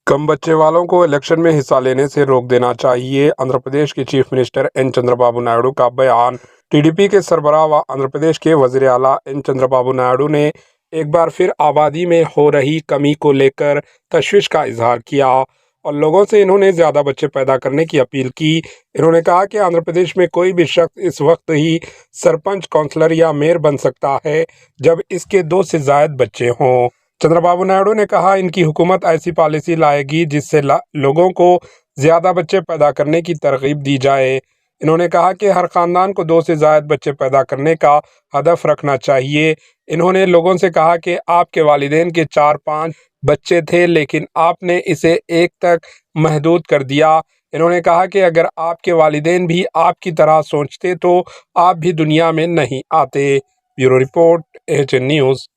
कम बच्चे वालों को इलेक्शन में हिस्सा लेने से रोक देना चाहिए। आंध्र प्रदेश के chief minister N Chandrababu Naidu का बयान। टीडीपी के सरबराह व आंध्र प्रदेश के वज़ीर आला एन चंद्रबाबू नायडू ने एक बार फिर आबादी में हो रही कमी को लेकर तशवीश का इजहार किया और लोगों से इन्होंने ज़्यादा बच्चे पैदा करने की अपील की। इन्होंने कहा कि आंध्र प्रदेश में कोई भी शख्स इस वक्त ही सरपंच, काउंसलर या मेयर बन सकता है जब इसके 2 से ज़ायद बच्चे हों। चंद्रबाबू नायडू ने कहा, इनकी हुकूमत ऐसी पॉलिसी लाएगी जिससे लोगों को ज़्यादा बच्चे पैदा करने की तरगीब दी जाए। इन्होंने कहा कि हर ख़ानदान को 2 से ज़ायद बच्चे पैदा करने का हदफ रखना चाहिए। इन्होंने लोगों से कहा कि आपके वालिदैन के 4-5 बच्चे थे लेकिन आपने इसे 1 तक महदूद कर दिया। इन्होंने कहा कि अगर आपके वालिदैन भी आपकी तरह सोचते तो आप भी दुनिया में नहीं आते। Bureau report, AHN news.